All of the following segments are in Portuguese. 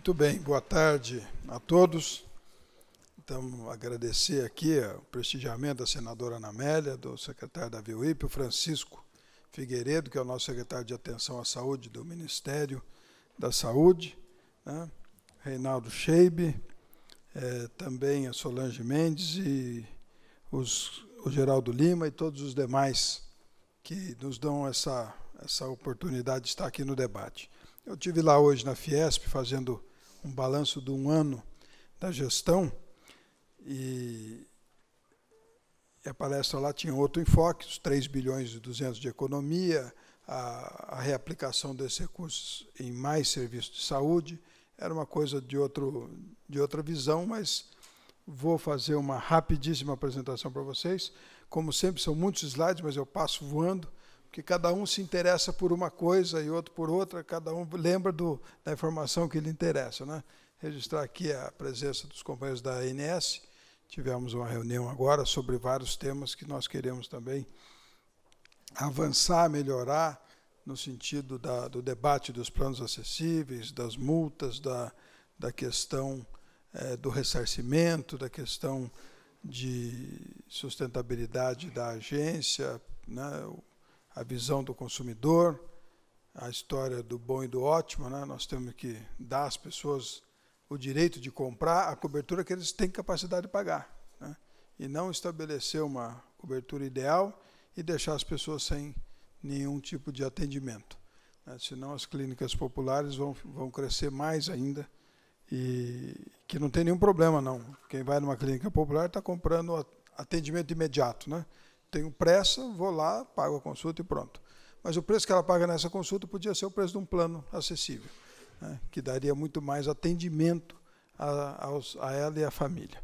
Muito bem, boa tarde a todos. Então, agradecer aqui o prestigiamento da senadora Ana Amélia, do secretário da VUIP, o Francisco Figueiredo, que é o nosso secretário de Atenção à Saúde do Ministério da Saúde, né? Reinaldo Scheibe, também a Solange Mendes e o Geraldo Lima e todos os demais que nos dão essa oportunidade de estar aqui no debate. Eu estive lá hoje na Fiesp fazendo um balanço de um ano da gestão e a palestra lá tinha outro enfoque, os 3 bilhões e 200 de economia, a reaplicação desses recursos em mais serviços de saúde. Era uma coisa de outra visão, mas vou fazer uma rapidíssima apresentação para vocês. Como sempre, são muitos slides, mas eu passo voando, porque cada um se interessa por uma coisa e outro por outra, cada um lembra da informação que lhe interessa, né? Registrar aqui a presença dos companheiros da ANS. Tivemos uma reunião agora sobre vários temas que nós queremos também avançar, melhorar, no sentido do debate dos planos acessíveis, das multas, da questão do ressarcimento, da questão de sustentabilidade da agência, né, a visão do consumidor, a história do bom e do ótimo, né? Nós temos que dar às pessoas o direito de comprar a cobertura que eles têm capacidade de pagar, né? E não estabelecer uma cobertura ideal e deixar as pessoas sem nenhum tipo de atendimento, né? Senão as clínicas populares vão crescer mais ainda, e que não tem nenhum problema, não. Quem vai numa clínica popular está comprando atendimento imediato, né? Tenho pressa, vou lá, pago a consulta e pronto. Mas o preço que ela paga nessa consulta podia ser o preço de um plano acessível, né, que daria muito mais atendimento a ela e à família.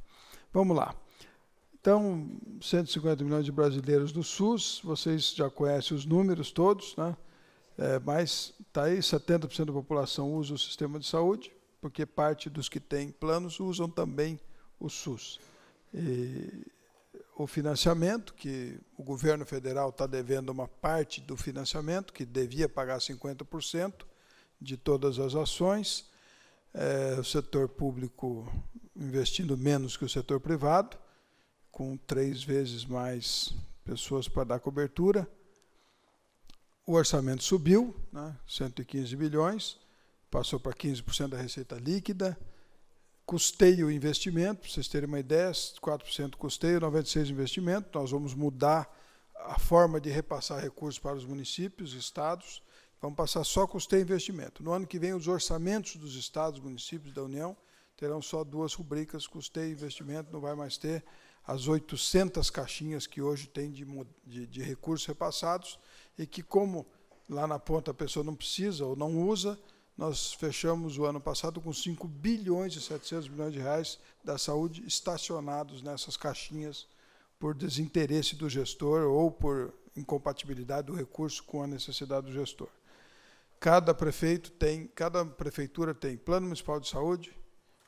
Vamos lá. Então, 150 milhões de brasileiros do SUS, vocês já conhecem os números todos, né? Mas está aí, 70% da população usa o sistema de saúde, porque parte dos que têm planos usam também o SUS. E o financiamento, que o governo federal está devendo uma parte do financiamento, que devia pagar 50% de todas as ações, o setor público investindo menos que o setor privado, com 3 vezes mais pessoas para dar cobertura. O orçamento subiu, né, 115 bilhões, passou para 15% da receita líquida. Custeio e investimento, para vocês terem uma ideia, 4% custeio, 96% investimento. Nós vamos mudar a forma de repassar recursos para os municípios e estados. Vamos passar só custeio e investimento. No ano que vem, os orçamentos dos estados, municípios da União terão só 2 rubricas, custeio e investimento. Não vai mais ter as 800 caixinhas que hoje tem de recursos repassados e que, como lá na ponta a pessoa não precisa ou não usa, nós fechamos o ano passado com 5 bilhões e 700 milhões de reais da saúde estacionados nessas caixinhas por desinteresse do gestor ou por incompatibilidade do recurso com a necessidade do gestor. Cada prefeitura tem plano municipal de saúde,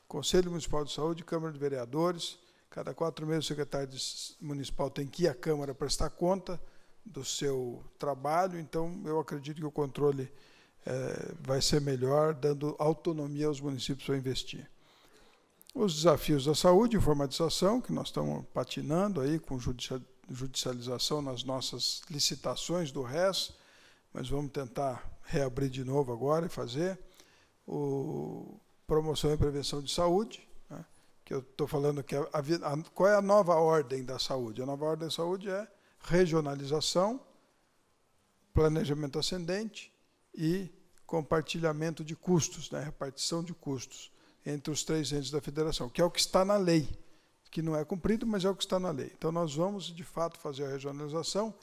conselho municipal de saúde, Câmara de Vereadores. Cada 4 meses o secretário municipal tem que ir à Câmara prestar conta do seu trabalho. Então, eu acredito que o controle vai ser melhor, dando autonomia aos municípios para investir. Os desafios da saúde, informatização, que nós estamos patinando aí com judicialização nas nossas licitações do RES, mas vamos tentar reabrir de novo agora e fazer. Promoção e prevenção de saúde, né, que eu estou falando que qual é a nova ordem da saúde? A nova ordem da saúde é regionalização, planejamento ascendente e compartilhamento de custos, né, repartição de custos entre os 3 entes da federação, que é o que está na lei, que não é cumprido, mas é o que está na lei. Então, nós vamos, de fato, fazer a regionalização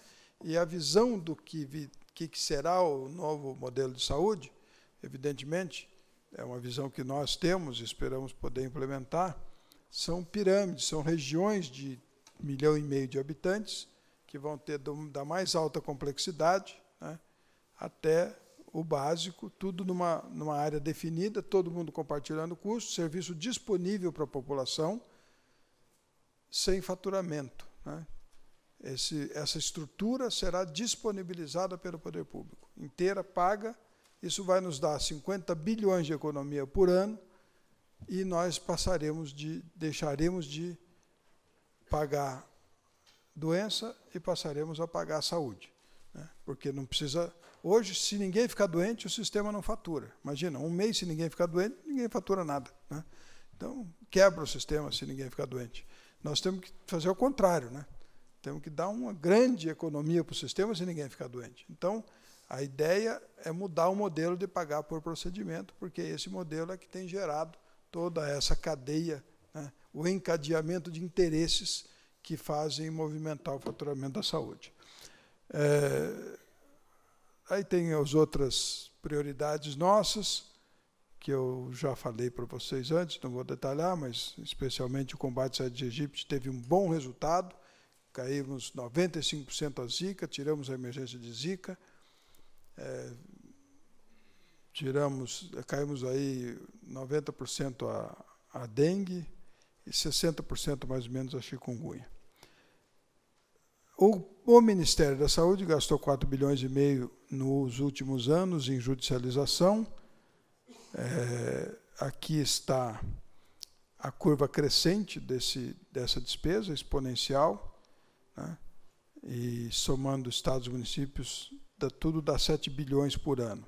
e a visão do que será o novo modelo de saúde, evidentemente, é uma visão que nós temos e esperamos poder implementar, são pirâmides, são regiões de 1,5 milhão de habitantes, que vão ter da mais alta complexidade, né, até o básico, tudo numa área definida, todo mundo compartilhando custo, serviço disponível para a população, sem faturamento, né? Essa estrutura será disponibilizada pelo poder público, inteira, paga. Isso vai nos dar 50 bilhões de economia por ano, e nós deixaremos de pagar doença e passaremos a pagar a saúde, né? Porque não precisa... Hoje, se ninguém ficar doente, o sistema não fatura. Imagina, um mês se ninguém ficar doente, ninguém fatura nada, né? Então, quebra o sistema se ninguém ficar doente. Nós temos que fazer o contrário, né? Temos que dar uma grande economia para o sistema se ninguém ficar doente. Então, a ideia é mudar o modelo de pagar por procedimento, porque esse modelo é que tem gerado toda essa cadeia, né? O encadeamento de interesses que fazem movimentar o faturamento da saúde. Aí tem as outras prioridades nossas, que eu já falei para vocês antes, não vou detalhar, mas especialmente o combate à Aedes aegypti teve um bom resultado, caímos 95% a Zika, tiramos a emergência de Zika, caímos aí 90% a dengue e 60% mais ou menos a chikungunya. O Ministério da Saúde gastou 4,5 bilhões nos últimos anos em judicialização. Aqui está a curva crescente dessa despesa exponencial, né? E somando estados e municípios, tudo dá 7 bilhões por ano.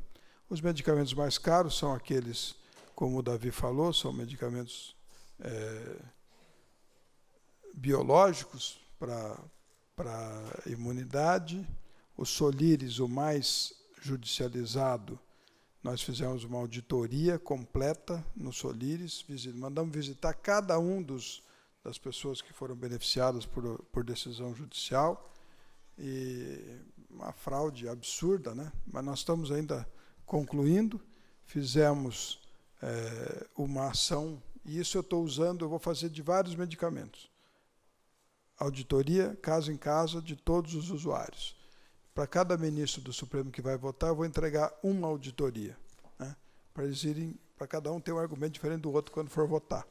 Os medicamentos mais caros são aqueles, como o Davi falou, são medicamentos biológicos para imunidade. O Solires, o mais judicializado, nós fizemos uma auditoria completa no Solires, mandamos visitar cada um das pessoas que foram beneficiadas por decisão judicial, e uma fraude absurda, né? Mas nós estamos ainda concluindo, fizemos uma ação, e isso eu vou fazer de vários medicamentos. Auditoria, caso em caso, de todos os usuários. Para cada ministro do Supremo que vai votar, eu vou entregar uma auditoria, né? Para cada um ter um argumento diferente do outro quando for votar.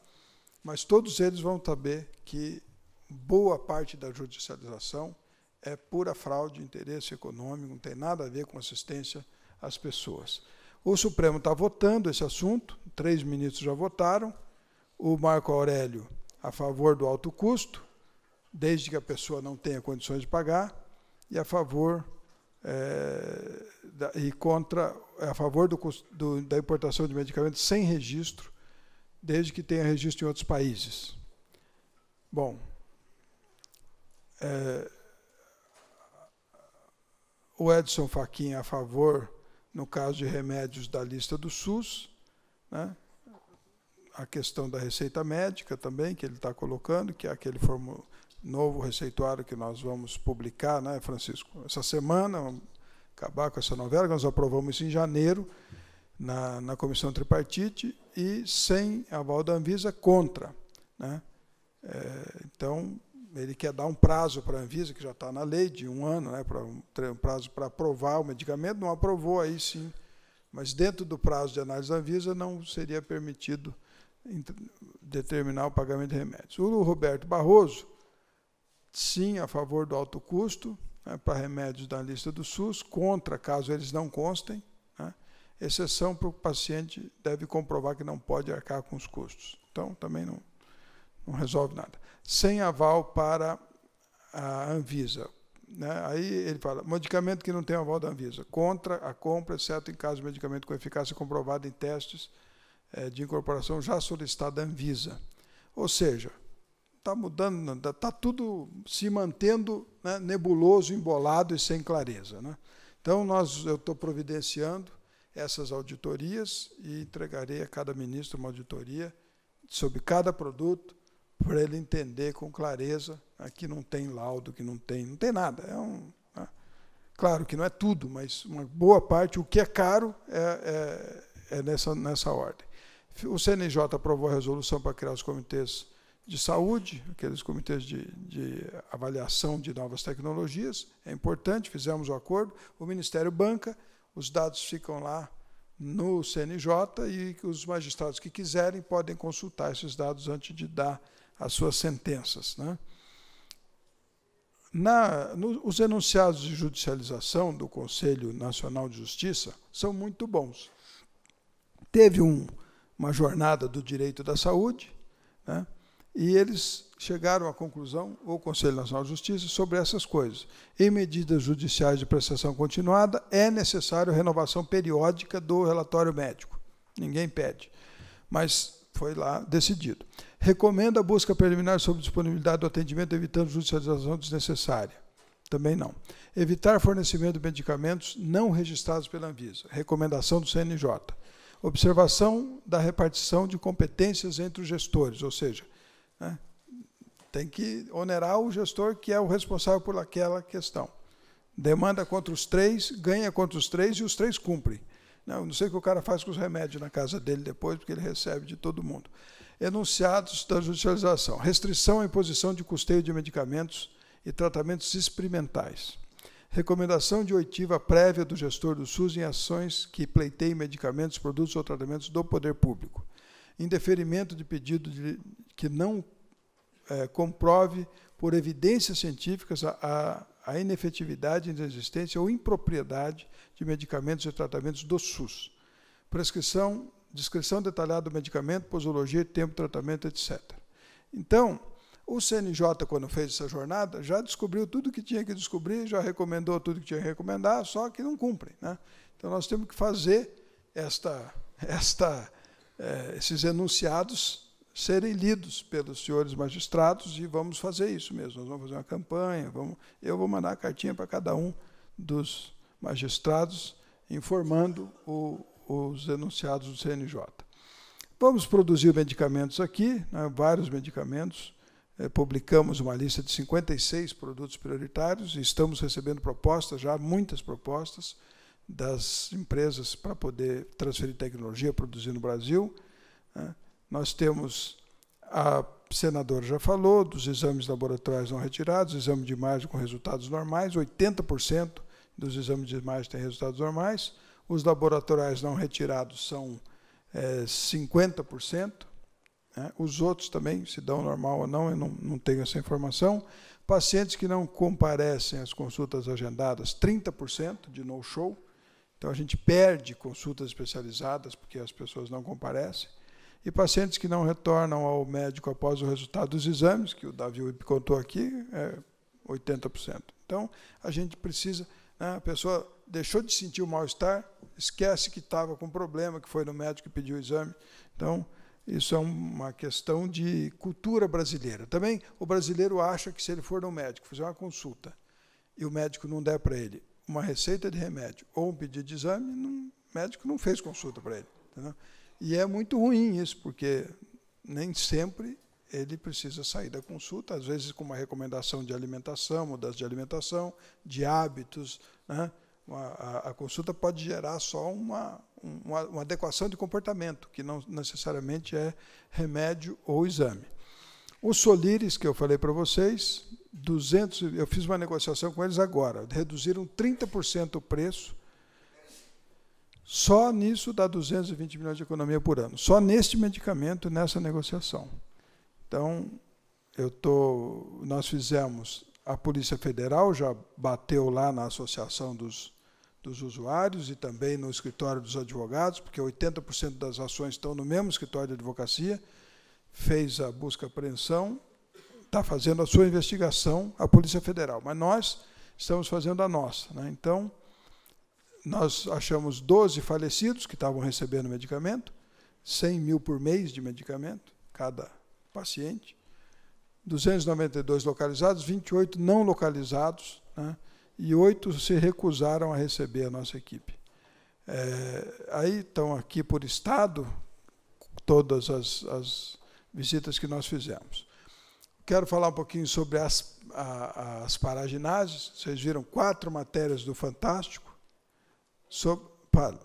Mas todos eles vão saber que boa parte da judicialização é pura fraude, interesse econômico, não tem nada a ver com assistência às pessoas. O Supremo está votando esse assunto, 3 ministros já votaram, o Marco Aurélio a favor do alto custo, desde que a pessoa não tenha condições de pagar, e a favor a favor da importação de medicamentos sem registro, desde que tenha registro em outros países. Bom, o Edson Fachin a favor, no caso de remédios da lista do SUS, né? A questão da receita médica também, que ele está colocando, que é aquele novo receituário que nós vamos publicar, né, Francisco? Essa semana, vamos acabar com essa novela, nós aprovamos isso em janeiro, na comissão tripartite, e sem aval da Anvisa, contra, né? Então, ele quer dar um prazo para a Anvisa, que já está na lei, de 1 ano, né, um prazo para aprovar o medicamento, não aprovou, aí sim, mas dentro do prazo de análise da Anvisa não seria permitido determinar o pagamento de remédios. O Roberto Barroso, sim, a favor do alto custo, né, para remédios da lista do SUS, contra, caso eles não constem, né, exceção para o paciente deve comprovar que não pode arcar com os custos. Então, também não resolve nada. Sem aval para a Anvisa, né? Aí ele fala, medicamento que não tem aval da Anvisa, contra a compra, exceto em caso de medicamento com eficácia comprovada em testes de incorporação já solicitado à Anvisa. Ou seja, está mudando, está tudo se mantendo, né, nebuloso, embolado e sem clareza, né? Então, eu estou providenciando essas auditorias e entregarei a cada ministro uma auditoria sobre cada produto, para ele entender com clareza, né, que não tem laudo, que não tem nada. Né? Claro que não é tudo, mas uma boa parte, o que é caro é nessa ordem. O CNJ aprovou a resolução para criar os comitês de saúde, aqueles comitês de avaliação de novas tecnologias, é importante, fizemos o acordo, o Ministério banca, os dados ficam lá no CNJ e os magistrados que quiserem podem consultar esses dados antes de dar as suas sentenças, né? Os enunciados de judicialização do Conselho Nacional de Justiça são muito bons. Teve uma jornada do direito da saúde, né? E eles chegaram à conclusão, o Conselho Nacional de Justiça, sobre essas coisas. Em medidas judiciais de prestação continuada, é necessário renovação periódica do relatório médico. Ninguém pede, mas foi lá decidido. Recomenda a busca preliminar sobre disponibilidade do atendimento, evitando judicialização desnecessária. Também não. Evitar fornecimento de medicamentos não registrados pela Anvisa. Recomendação do CNJ. Observação da repartição de competências entre os gestores, ou seja, né, tem que onerar o gestor que é o responsável por aquela questão. Demanda contra os 3, ganha contra os 3 e os 3 cumprem. Não sei o que o cara faz com os remédios na casa dele depois, porque ele recebe de todo mundo. Enunciados da judicialização. Restrição à imposição de custeio de medicamentos e tratamentos experimentais. Recomendação de oitiva prévia do gestor do SUS em ações que pleiteiem medicamentos, produtos ou tratamentos do poder público. Indeferimento de pedido que não comprove por evidências científicas a inefetividade, inexistência ou impropriedade de medicamentos e tratamentos do SUS. Prescrição, descrição detalhada do medicamento, posologia, tempo de tratamento, etc. Então, o CNJ, quando fez essa jornada, já descobriu tudo que tinha que descobrir, já recomendou tudo que tinha que recomendar, só que não cumprem, né? Então, nós temos que fazer esses enunciados serem lidos pelos senhores magistrados, e vamos fazer isso mesmo. Nós vamos fazer uma campanha, eu vou mandar a cartinha para cada um dos magistrados, informando os enunciados do CNJ. Vamos produzir medicamentos aqui, né, vários medicamentos. Publicamos uma lista de 56 produtos prioritários e estamos recebendo propostas, já muitas propostas, das empresas para poder transferir tecnologia, produzir no Brasil. Nós temos, a senadora já falou, dos exames laboratoriais não retirados, exame de imagem com resultados normais, 80% dos exames de imagem têm resultados normais, os laboratoriais não retirados são 50%, né? Os outros também, se dão normal ou não, eu não tenho essa informação. Pacientes que não comparecem às consultas agendadas, 30% de no-show. Então, a gente perde consultas especializadas porque as pessoas não comparecem. E pacientes que não retornam ao médico após o resultado dos exames, que o Davi contou aqui, 80%. Então, a gente precisa, né, a pessoa deixou de sentir o mal-estar, esquece que estava com problema, que foi no médico e pediu o exame. Então, isso é uma questão de cultura brasileira. Também o brasileiro acha que se ele for no médico fazer uma consulta e o médico não der para ele uma receita de remédio ou um pedido de exame, o médico não fez consulta para ele. Entendeu? E é muito ruim isso, porque nem sempre ele precisa sair da consulta, às vezes com uma recomendação de alimentação, mudança de alimentação, de hábitos, né? A consulta pode gerar só uma adequação de comportamento, que não necessariamente é remédio ou exame. Os Solires, que eu falei para vocês, eu fiz uma negociação com eles agora, reduziram 30% o preço, só nisso dá 220 milhões de economia por ano, só neste medicamento, nessa negociação. Então, nós fizemos, a Polícia Federal já bateu lá na Associação dos Usuários e também no escritório dos advogados, porque 80% das ações estão no mesmo escritório de advocacia, fez a busca e apreensão, está fazendo a sua investigação, a Polícia Federal, mas nós estamos fazendo a nossa, né? Então, nós achamos 12 falecidos que estavam recebendo medicamento, 100 mil por mês de medicamento, cada paciente, 292 localizados, 28 não localizados, né? E 8 se recusaram a receber a nossa equipe. Aí estão aqui por estado todas as visitas que nós fizemos. Quero falar um pouquinho sobre as paraginases. Vocês viram 4 matérias do Fantástico. Fale.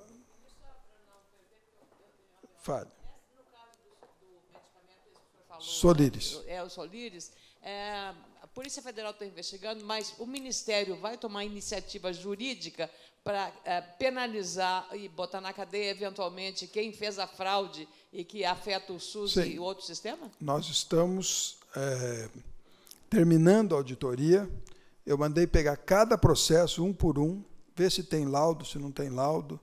Solires. Os Solires. A Polícia Federal está investigando, mas o Ministério vai tomar iniciativa jurídica para penalizar e botar na cadeia, eventualmente, quem fez a fraude e que afeta o SUS Sim. e o outro sistema? Nós estamos terminando a auditoria. Eu mandei pegar cada processo, um por um, ver se tem laudo, se não tem laudo,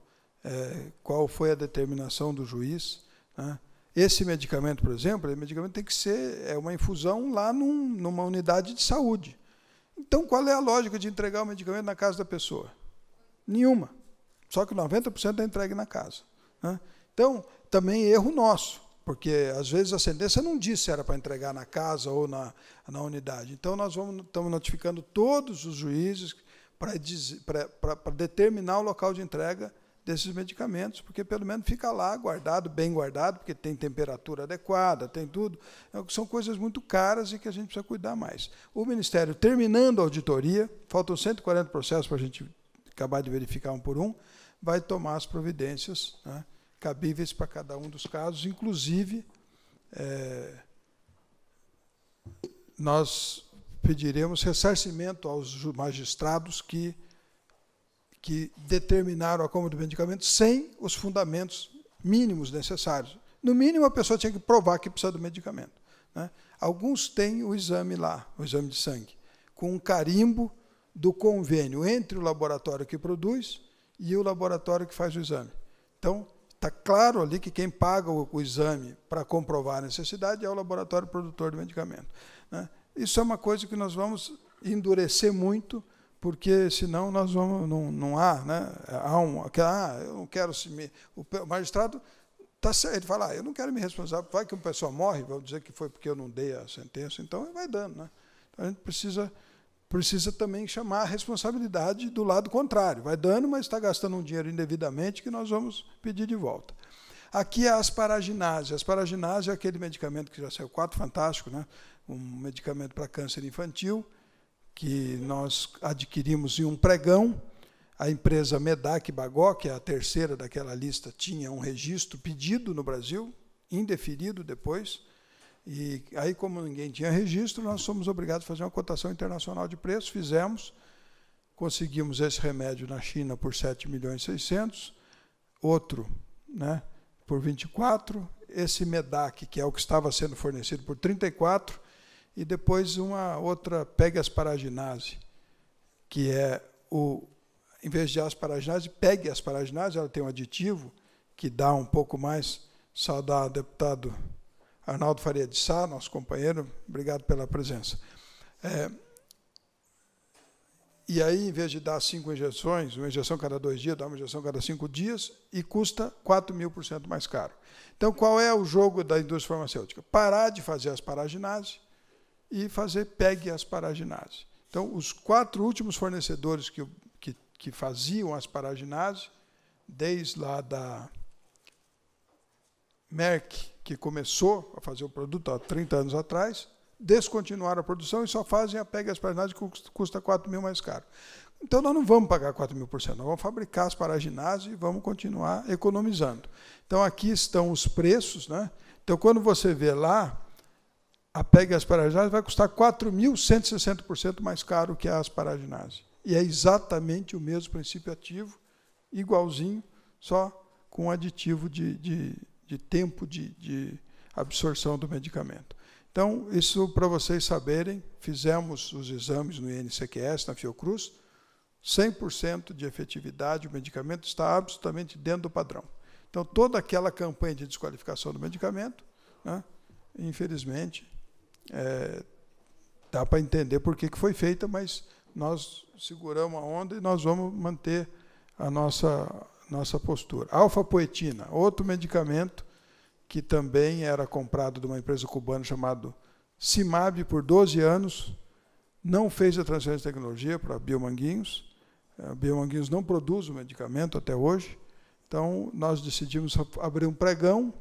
qual foi a determinação do juiz. né? Esse medicamento, por exemplo, esse medicamento tem que ser uma infusão lá numa unidade de saúde. Então, qual é a lógica de entregar o medicamento na casa da pessoa? Nenhuma. Só que 90% é entregue na casa, né? Então, também erro nosso, porque, às vezes, a sentença não diz se era para entregar na casa ou na unidade. Então, nós estamos notificando todos os juízes para determinar o local de entrega desses medicamentos, porque, pelo menos, fica lá guardado, bem guardado, porque tem temperatura adequada, tem tudo. São coisas muito caras e que a gente precisa cuidar mais. O Ministério, terminando a auditoria, faltam 140 processos para a gente acabar de verificar um por um, vai tomar as providências, né, cabíveis para cada um dos casos, inclusive nós pediremos ressarcimento aos magistrados que determinaram a compra do medicamento sem os fundamentos mínimos necessários. No mínimo, a pessoa tinha que provar que precisa do medicamento, né? Alguns têm o exame lá, o exame de sangue, com um carimbo do convênio entre o laboratório que produz e o laboratório que faz o exame. Então, está claro ali que quem paga o exame para comprovar a necessidade é o laboratório produtor do medicamento, né? Isso é uma coisa que nós vamos endurecer muito, porque senão nós vamos, não há, né? Eu não quero o magistrado está certo, ele fala, eu não quero me responsabilizar, vai que uma pessoa morre, vou dizer que foi porque eu não dei a sentença, então vai dando, né? Então, a gente precisa também chamar a responsabilidade do lado contrário. Vai dando, mas está gastando um dinheiro indevidamente que nós vamos pedir de volta. Aqui é a asparaginase. A asparaginase é aquele medicamento que já saiu 4, fantástico, né? Um medicamento para câncer infantil, que nós adquirimos em um pregão. A empresa Medac Bagó, que é a terceira daquela lista, tinha um registro pedido no Brasil, indeferido depois. E aí, como ninguém tinha registro, nós somos obrigados a fazer uma cotação internacional de preço, fizemos, conseguimos esse remédio na China por 7.600.000, outro, né, por 24, esse Medac, que é o que estava sendo fornecido, por 34, e depois uma outra Pegasparagine, que é em vez de asparaginase, Pegasparagine, ela tem um aditivo que dá um pouco mais, saudar o deputado Arnaldo Faria de Sá, nosso companheiro, obrigado pela presença. E aí, em vez de dar 5 injeções, uma injeção cada 2 dias, dá uma injeção cada 5 dias, e custa 4.000% mais caro. Então, qual é o jogo da indústria farmacêutica? Parar de fazer asparaginase e fazer Pegasparagine. Então, os 4 últimos fornecedores que faziam asparaginase, desde lá da Merck, que começou a fazer o produto há 30 anos atrás, descontinuaram a produção e só fazem a Pegasparagine, que custa 4.000 mais caro. Então, nós não vamos pagar 4.000%, nós vamos fabricar asparaginase e vamos continuar economizando. Então, aqui estão os preços, né? Então, quando você vê lá, a Pegasparagine vai custar 4.160% mais caro que a asparaginase. E é exatamente o mesmo princípio ativo, igualzinho, só com aditivo de tempo de absorção do medicamento. Então, isso para vocês saberem, fizemos os exames no INCQS, na Fiocruz, 100% de efetividade, o medicamento está absolutamente dentro do padrão. Então, toda aquela campanha de desqualificação do medicamento, né, infelizmente, dá para entender por que foi feita, mas nós seguramos a onda e nós vamos manter a nossa postura. Alfapoetina, outro medicamento que também era comprado de uma empresa cubana chamada Cimab por 12 anos, não fez a transferência de tecnologia para a Biomanguinhos. A Biomanguinhos não produz o medicamento até hoje, então nós decidimos abrir um pregão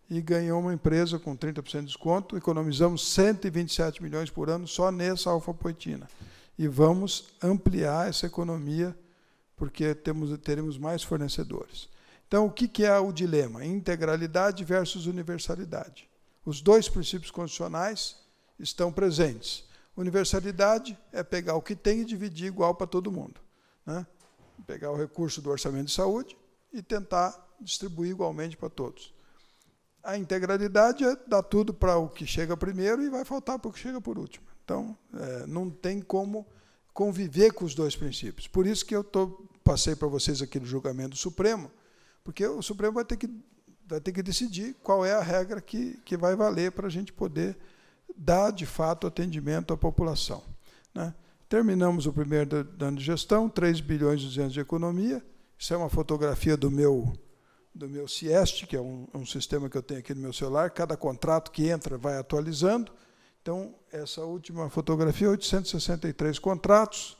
e ganhou uma empresa com 30% de desconto, economizamos 127 milhões por ano só nessa alfapoetina. E vamos ampliar essa economia, porque teremos mais fornecedores. Então, o que é o dilema? Integralidade versus universalidade. Os 2 princípios constitucionais estão presentes. Universalidade é pegar o que tem e dividir igual para todo mundo, né? Pegar o recurso do orçamento de saúde e tentar distribuir igualmente para todos. A integralidade é dar tudo para o que chega primeiro e vai faltar para o que chega por último. Então, não tem como conviver com os 2 princípios. Por isso que eu passei para vocês aqui no julgamento do Supremo, porque o Supremo vai ter que vai ter que decidir qual é a regra que vai valer para a gente poder dar, de fato, atendimento à população, né? Terminamos o primeiro ano de gestão, 3 bilhões e 200 de economia. Isso é uma fotografia do meu Ciest, que é um sistema que eu tenho aqui no meu celular. Cada contrato que entra vai atualizando. Então, essa última fotografia, 863 contratos,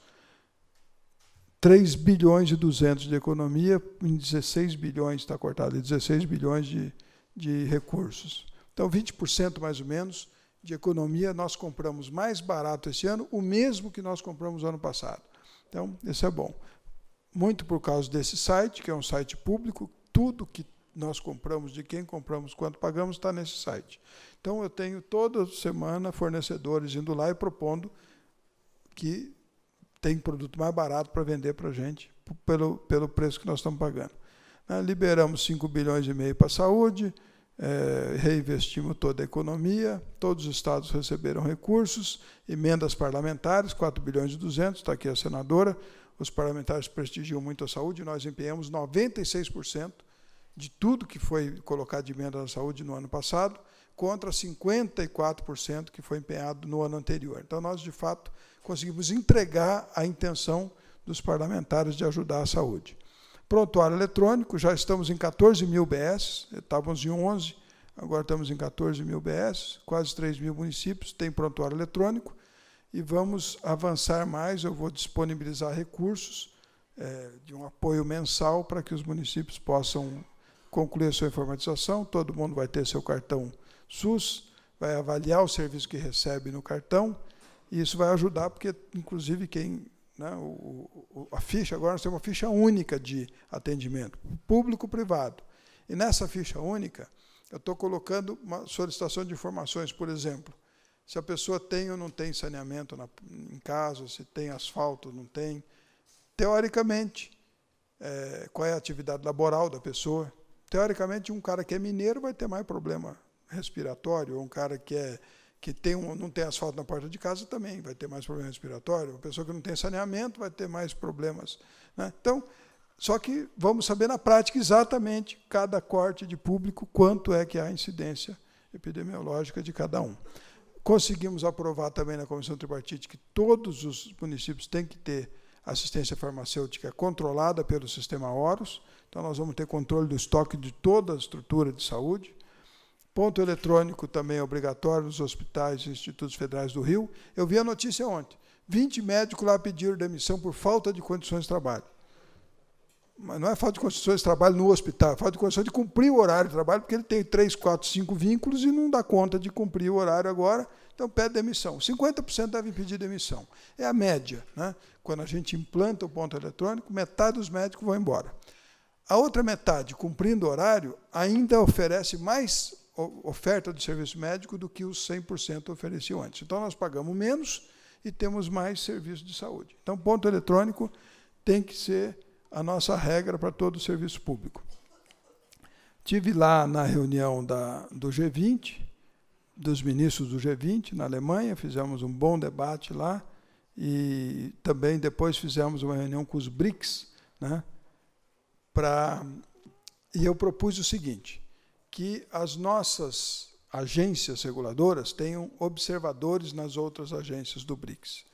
3 bilhões e 200 de economia, em 16 bilhões, está cortado, 16 bilhões de recursos. Então, 20% mais ou menos de economia nós compramos mais barato esse ano, o mesmo que nós compramos no ano passado. Então, isso é bom. Muito por causa desse site, que é um site público, tudo que nós compramos, de quem compramos, quanto pagamos, está nesse site. Então, eu tenho toda semana fornecedores indo lá e propondo que tem produto mais barato para vender para a gente, pelo preço que nós estamos pagando. Liberamos 5 bilhões e meio para a saúde, reinvestimos toda a economia, todos os estados receberam recursos, emendas parlamentares, 4 bilhões e 200, está aqui a senadora, os parlamentares prestigiam muito a saúde, nós empenhamos 96% de tudo que foi colocado de emenda na saúde no ano passado, contra 54% que foi empenhado no ano anterior. Então, nós, de fato, conseguimos entregar a intenção dos parlamentares de ajudar a saúde. Prontuário eletrônico, já estamos em 14 mil BS, estávamos em 11, agora estamos em 14 mil BS, quase 3 mil municípios têm prontuário eletrônico, e vamos avançar mais, eu vou disponibilizar recursos de um apoio mensal para que os municípios possam concluir a sua informatização, todo mundo vai ter seu cartão SUS, vai avaliar o serviço que recebe no cartão, e isso vai ajudar, porque, inclusive, a ficha, agora nós temos uma ficha única de atendimento, público-privado. E nessa ficha única, eu estou colocando uma solicitação de informações, por exemplo, se a pessoa tem ou não tem saneamento em casa, se tem asfalto ou não tem. Teoricamente, qual é a atividade laboral da pessoa. Teoricamente, um cara que é mineiro vai ter mais problema respiratório, ou um cara que não tem asfalto na porta de casa também vai ter mais problema respiratório, uma pessoa que não tem saneamento vai ter mais problemas, né? Então, só que vamos saber na prática exatamente cada corte de público, quanto é que há incidência epidemiológica de cada um. Conseguimos aprovar também na Comissão Tripartite que todos os municípios têm que ter assistência farmacêutica controlada pelo sistema Horus, então nós vamos ter controle do estoque de toda a estrutura de saúde. Ponto eletrônico também é obrigatório nos hospitais e institutos federais do Rio. Eu vi a notícia ontem, 20 médicos lá pediram demissão por falta de condições de trabalho. Mas não é falta de condições de trabalho no hospital, é falta de condições de cumprir o horário de trabalho, porque ele tem 3, 4, 5 vínculos e não dá conta de cumprir o horário agora, então pede demissão. 50% devem pedir demissão. É a média, né? Quando a gente implanta o ponto eletrônico, metade dos médicos vão embora. A outra metade, cumprindo o horário, ainda oferece mais oferta de serviço médico do que os 100% ofereciam antes. Então, nós pagamos menos e temos mais serviço de saúde. Então, ponto eletrônico tem que ser a nossa regra para todo o serviço público. Tive lá na reunião do G20, dos ministros do G20, na Alemanha, fizemos um bom debate lá, e também depois fizemos uma reunião com os BRICS, né, e eu propus o seguinte, que as nossas agências reguladoras tenham observadores nas outras agências do BRICS.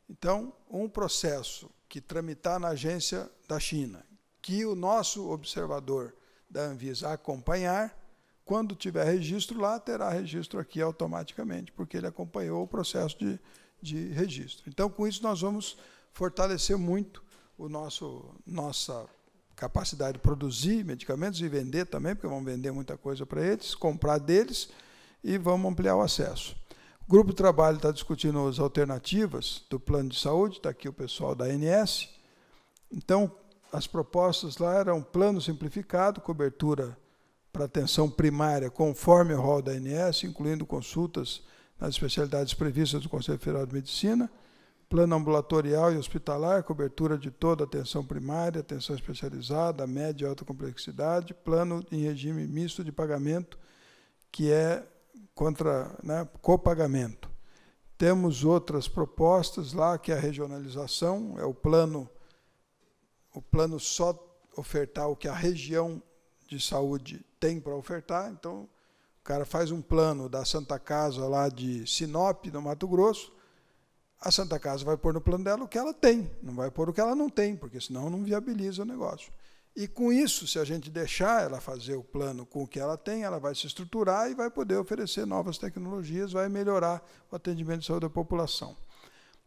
Então, um processo que tramitar na agência da China, que o nosso observador da Anvisa acompanhar, quando tiver registro lá, terá registro aqui automaticamente, porque ele acompanhou o processo de registro. Então, com isso, nós vamos fortalecer muito nossa capacidade de produzir medicamentos e vender também, porque vamos vender muita coisa para eles, comprar deles e vamos ampliar o acesso. O grupo de trabalho está discutindo as alternativas do plano de saúde, está aqui o pessoal da ANS. Então, as propostas lá eram plano simplificado, cobertura para atenção primária, conforme o rol da ANS, incluindo consultas nas especialidades previstas do Conselho Federal de Medicina, plano ambulatorial e hospitalar, cobertura de toda a atenção primária, atenção especializada, média e alta complexidade, plano em regime misto de pagamento, que é copagamento. Temos outras propostas lá, que é a regionalização, é o plano só ofertar o que a região de saúde tem para ofertar. Então, o cara faz um plano da Santa Casa lá de Sinop, no Mato Grosso, a Santa Casa vai pôr no plano dela o que ela tem, não vai pôr o que ela não tem, porque senão não viabiliza o negócio. E com isso, se a gente deixar ela fazer o plano com o que ela tem, ela vai se estruturar e vai poder oferecer novas tecnologias, vai melhorar o atendimento de saúde da população.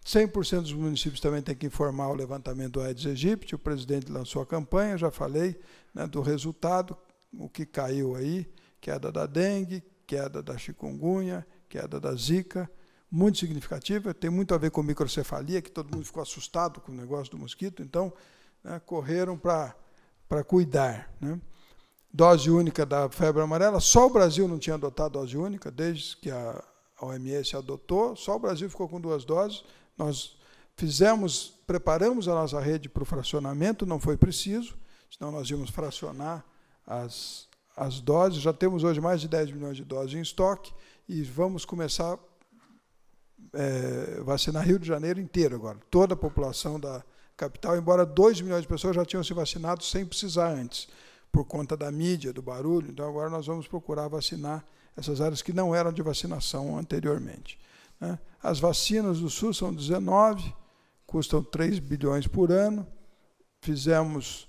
100% dos municípios também têm que informar o levantamento do Aedes aegypti. O presidente lançou a campanha, já falei, né, do resultado, o que caiu aí, queda da dengue, queda da chikungunya, queda da zika, muito significativa, tem muito a ver com microcefalia, que todo mundo ficou assustado com o negócio do mosquito, então, né, correram para cuidar. Né? Dose única da febre amarela, só o Brasil não tinha adotado dose única, desde que a OMS adotou, só o Brasil ficou com 2 doses. Nós preparamos a nossa rede para o fracionamento, não foi preciso, senão nós íamos fracionar as doses. Já temos hoje mais de 10 milhões de doses em estoque e vamos começar a vacinar Rio de Janeiro inteiro agora, toda a população da capital, embora 2 milhões de pessoas já tinham se vacinado sem precisar antes, por conta da mídia, do barulho. Então, agora nós vamos procurar vacinar essas áreas que não eram de vacinação anteriormente. Né? As vacinas do SUS são 19, custam 3 bilhões por ano. Fizemos,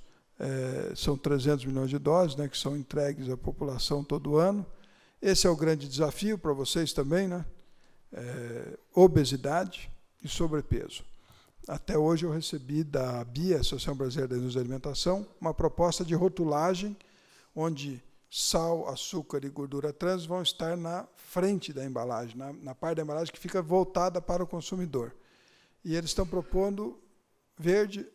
são 300 milhões de doses, né, que são entregues à população todo ano. Esse é o grande desafio para vocês também, né? Obesidade e sobrepeso. Até hoje eu recebi da BIA, Associação Brasileira da Indústria da Alimentação, uma proposta de rotulagem, onde sal, açúcar e gordura trans vão estar na frente da embalagem, na parte da embalagem que fica voltada para o consumidor. E eles estão propondo verde,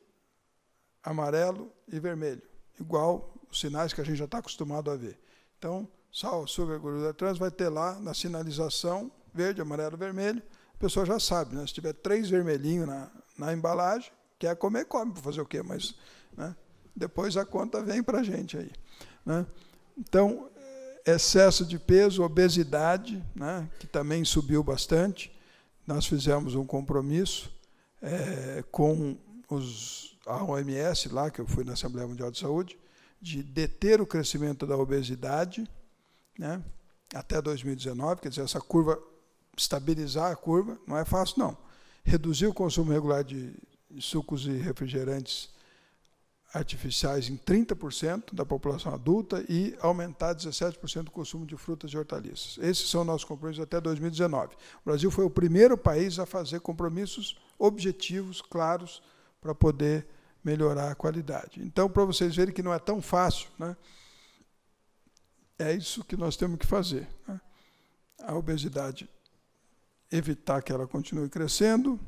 amarelo e vermelho, igual os sinais que a gente já está acostumado a ver. Então, sal, açúcar e gordura trans vai ter lá na sinalização verde, amarelo, vermelho. A pessoa já sabe, né? Se tiver 3 vermelhinhos na embalagem, quer comer, come, para fazer o quê? Mas, né, depois a conta vem para a gente aí. Né? Então, excesso de peso, obesidade, né, que também subiu bastante. Nós fizemos um compromisso com a OMS, lá, que eu fui na Assembleia Mundial de Saúde, de deter o crescimento da obesidade, né, até 2019, quer dizer, essa curva, estabilizar a curva, não é fácil, não. Reduzir o consumo regular de sucos e refrigerantes artificiais em 30% da população adulta e aumentar 17% o consumo de frutas e hortaliças. Esses são nossos compromissos até 2019. O Brasil foi o primeiro país a fazer compromissos objetivos, claros, para poder melhorar a qualidade. Então, para vocês verem que não é tão fácil, né? É isso que nós temos que fazer. Né? A obesidade, evitar que ela continue crescendo.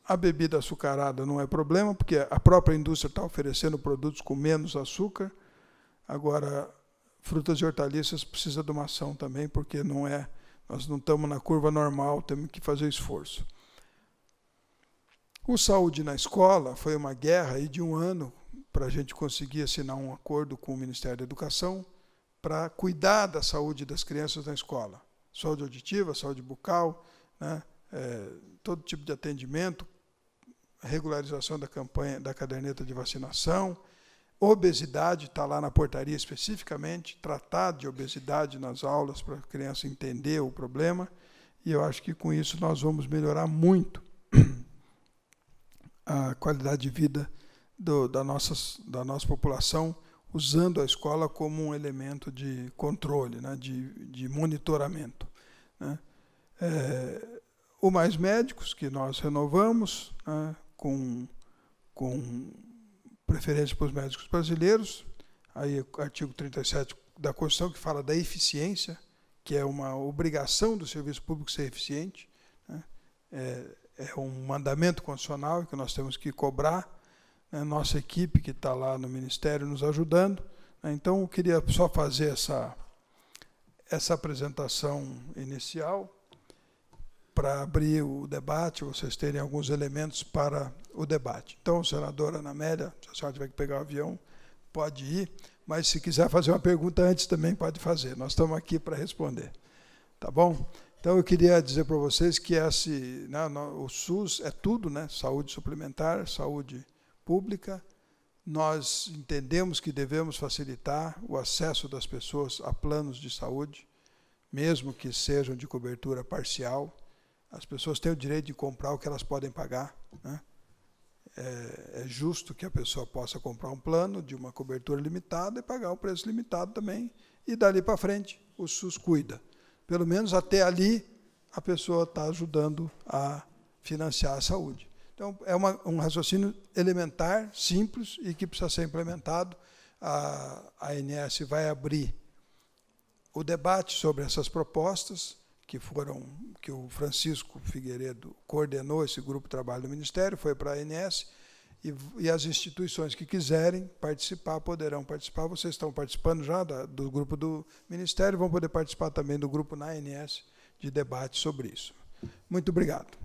A bebida açucarada não é problema, porque a própria indústria está oferecendo produtos com menos açúcar. Agora, frutas e hortaliças precisa de uma ação também, porque nós não estamos na curva normal, temos que fazer esforço. O Saúde na Escola foi uma guerra aí de 1 ano para a gente conseguir assinar um acordo com o Ministério da Educação para cuidar da saúde das crianças na escola. Saúde auditiva, saúde bucal, né, todo tipo de atendimento, regularização da campanha da caderneta de vacinação, obesidade, está lá na portaria especificamente, tratado de obesidade nas aulas para a criança entender o problema, e eu acho que com isso nós vamos melhorar muito a qualidade de vida da nossa população, usando a escola como um elemento de controle, né, de monitoramento. Né. O Mais Médicos, que nós renovamos, né, com preferência para os médicos brasileiros, aí o artigo 37 da Constituição, que fala da eficiência, que é uma obrigação do serviço público ser eficiente, né, é um mandamento constitucional que nós temos que cobrar, né, nossa equipe que está lá no Ministério nos ajudando. Né, então, eu queria só fazer essa apresentação inicial, para abrir o debate, vocês terem alguns elementos para o debate. Então, senadora Ana Amélia, se a senhora tiver que pegar o avião, pode ir, mas se quiser fazer uma pergunta antes também pode fazer. Nós estamos aqui para responder. Tá bom? Então, eu queria dizer para vocês que o SUS é tudo, né? Saúde suplementar, saúde pública, Nós entendemos que devemos facilitar o acesso das pessoas a planos de saúde, mesmo que sejam de cobertura parcial. As pessoas têm o direito de comprar o que elas podem pagar, né? É justo que a pessoa possa comprar um plano de uma cobertura limitada e pagar um preço limitado também, e dali para frente o SUS cuida. Pelo menos até ali a pessoa está ajudando a financiar a saúde. Então, é um raciocínio elementar, simples e que precisa ser implementado. A ANS vai abrir o debate sobre essas propostas, que o Francisco Figueiredo coordenou, esse grupo de trabalho do Ministério, foi para a ANS, e as instituições que quiserem participar poderão participar. Vocês estão participando já do grupo do Ministério, vão poder participar também do grupo na ANS de debate sobre isso. Muito obrigado.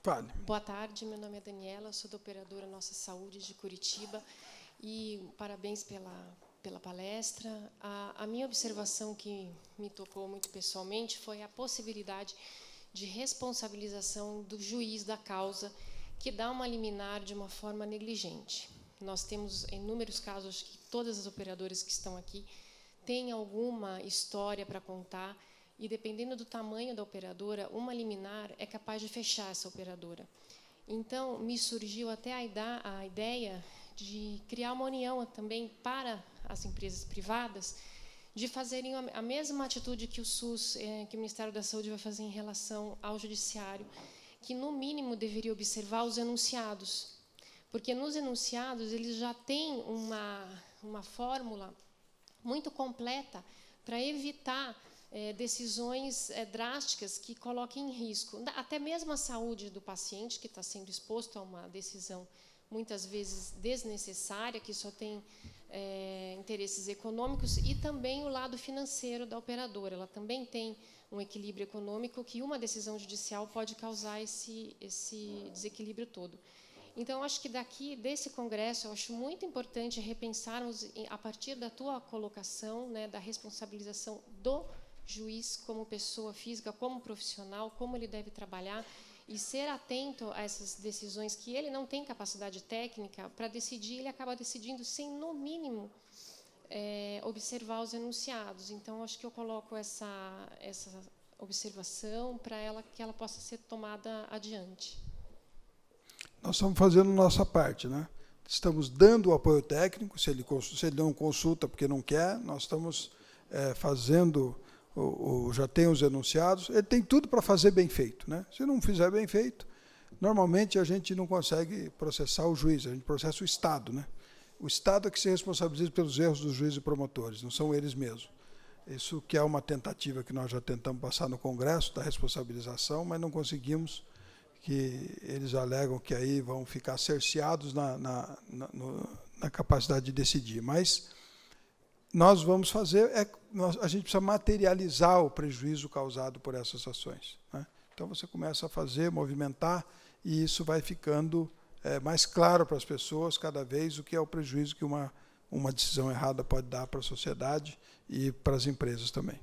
Fale. Boa tarde, meu nome é Daniela, sou da operadora Nossa Saúde de Curitiba, e parabéns pela palestra. A minha observação que me tocou muito pessoalmente foi a possibilidade de responsabilização do juiz da causa, que dá uma liminar de uma forma negligente. Nós temos inúmeros casos, acho que todas as operadoras que estão aqui têm alguma história para contar, e, dependendo do tamanho da operadora, uma liminar é capaz de fechar essa operadora. Então, me surgiu até a ideia de criar uma união também para as empresas privadas, de fazerem a mesma atitude que o SUS, que o Ministério da Saúde vai fazer em relação ao Judiciário, que, no mínimo, deveria observar os enunciados. Porque, nos enunciados, eles já têm uma fórmula muito completa para evitar decisões drásticas que coloquem em risco até mesmo a saúde do paciente, que está sendo exposto a uma decisão muitas vezes desnecessária, que só tem interesses econômicos, e também o lado financeiro da operadora. Ela também tem um equilíbrio econômico que uma decisão judicial pode causar esse desequilíbrio todo. Então, acho que desse congresso, eu acho muito importante repensarmos, a partir da tua colocação, né, da responsabilização do juiz como pessoa física, como profissional, como ele deve trabalhar, e ser atento a essas decisões que ele não tem capacidade técnica para decidir, ele acaba decidindo sem, no mínimo, observar os enunciados. Então, acho que eu coloco essa observação para que ela possa ser tomada adiante. Nós estamos fazendo nossa parte, né? Estamos dando o apoio técnico, se ele não consulta porque não quer, nós estamos fazendo... já tem os enunciados, ele tem tudo para fazer bem feito, né? Se não fizer bem feito, normalmente a gente não consegue processar o juiz, a gente processa o Estado, né? O Estado é que se responsabiliza pelos erros dos juízes e promotores, não são eles mesmos. Isso que é uma tentativa que nós já tentamos passar no Congresso, da responsabilização, mas não conseguimos, que eles alegam que aí vão ficar cerceados na capacidade de decidir. Mas nós vamos fazer, a gente precisa materializar o prejuízo causado por essas ações, né? Então, você começa a fazer, movimentar, e isso vai ficando mais claro para as pessoas, cada vez, o que é o prejuízo que uma decisão errada pode dar para a sociedade e para as empresas também.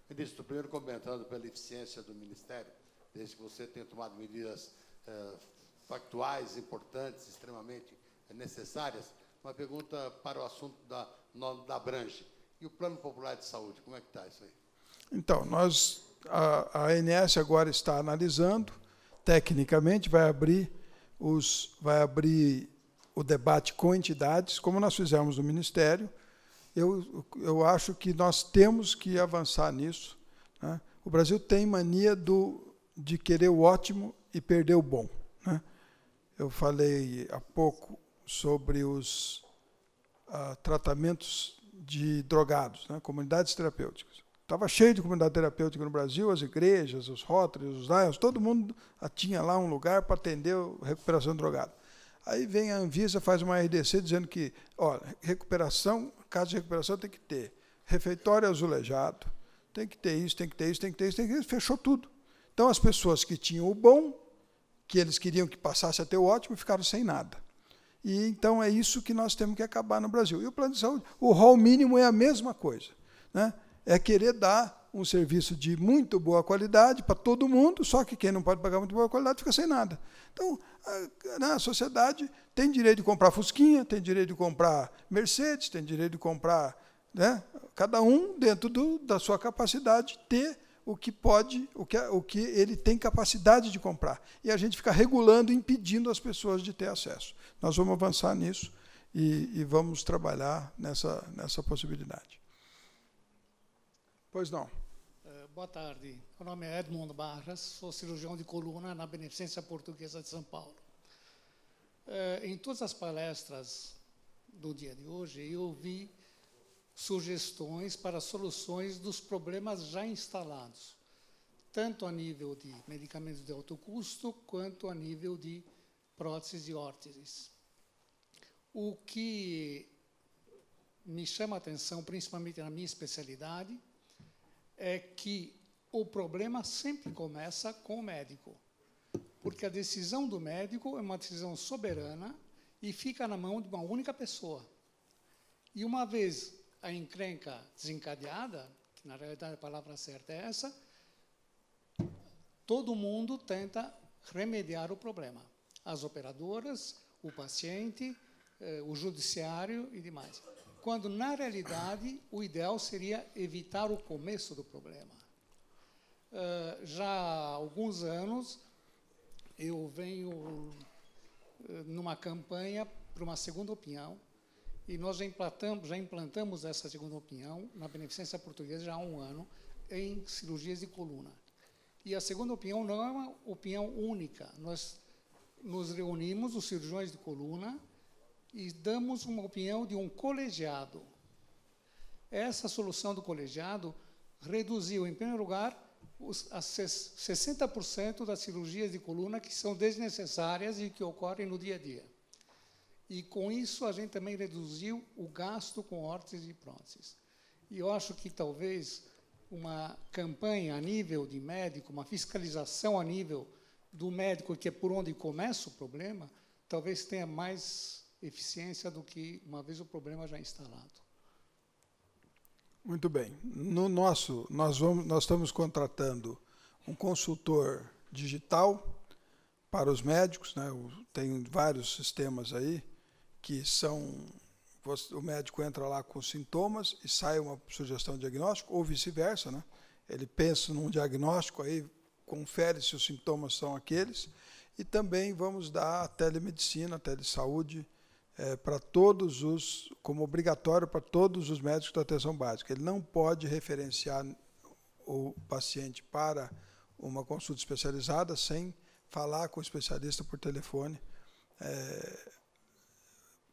Ministro, primeiro comentando pela eficiência do Ministério, desde que você tenha tomado medidas factuais, importantes, extremamente necessárias, uma pergunta para o assunto da Branche. E o Plano Popular de Saúde, como é que está isso aí? Então, a ANS agora está analisando, tecnicamente, vai abrir o debate com entidades, como nós fizemos no Ministério. Eu acho que nós temos que avançar nisso, né? O Brasil tem mania de querer o ótimo e perder o bom, né? Eu falei há pouco sobre os tratamentos de drogados, né? Comunidades terapêuticas. Estava cheio de comunidade terapêutica no Brasil, as igrejas, os Rotaries, os Lions, todo mundo tinha lá um lugar para atender a recuperação de drogado. Aí vem a Anvisa, faz uma RDC dizendo que, olha, caso de recuperação tem que ter refeitório azulejado, tem que ter isso, tem que ter isso, tem que ter isso, tem que ter isso, fechou tudo. Então, as pessoas que tinham o bom, que eles queriam que passasse a ter o ótimo, ficaram sem nada. E, então, é isso que nós temos que acabar no Brasil. E o plano de saúde, o rol mínimo é a mesma coisa, né? É querer dar um serviço de muito boa qualidade para todo mundo, só que quem não pode pagar muito boa qualidade fica sem nada. Então, a sociedade tem direito de comprar Fusquinha, tem direito de comprar Mercedes, tem direito de comprar, né, cada um dentro da sua capacidade, ter o que pode, o que ele tem capacidade de comprar. E a gente fica regulando, impedindo as pessoas de ter acesso. Nós vamos avançar nisso e vamos trabalhar nessa possibilidade. Pois não. Boa tarde. Meu nome é Edmundo Barras, sou cirurgião de coluna na Beneficência Portuguesa de São Paulo. Em todas as palestras do dia de hoje, eu vi sugestões para soluções dos problemas já instalados, tanto a nível de medicamentos de alto custo, quanto a nível de próteses e órteses. O que me chama a atenção, principalmente na minha especialidade, é que o problema sempre começa com o médico, porque a decisão do médico é uma decisão soberana e fica na mão de uma única pessoa. E uma vez a encrenca desencadeada, que na realidade a palavra certa é essa, todo mundo tenta remediar o problema. As operadoras, o paciente, o judiciário e demais. Quando, na realidade, o ideal seria evitar o começo do problema. Já há alguns anos, eu venho numa campanha para uma segunda opinião, e nós já implantamos essa segunda opinião na Beneficência Portuguesa já há um ano, em cirurgias de coluna. E a segunda opinião não é uma opinião única. Nós nos reunimos, os cirurgiões de coluna, e damos uma opinião de um colegiado. Essa solução do colegiado reduziu, em primeiro lugar, as 60% das cirurgias de coluna que são desnecessárias e que ocorrem no dia a dia. E, com isso, a gente também reduziu o gasto com órteses e próteses. E eu acho que, talvez, uma campanha a nível de médico, uma fiscalização a nível do médico, que é por onde começa o problema, talvez tenha mais eficiência do que uma vez o problema já instalado. Muito bem. No nosso, nós estamos contratando um consultor digital para os médicos, né? Tem vários sistemas aí que são, o médico entra lá com sintomas e sai uma sugestão de diagnóstico, ou vice-versa, né? Ele pensa num diagnóstico, aí confere se os sintomas são aqueles, e também vamos dar a telemedicina, a telesaúde, para todos os, como obrigatório para todos os médicos da atenção básica. Ele não pode referenciar o paciente para uma consulta especializada sem falar com o especialista por telefone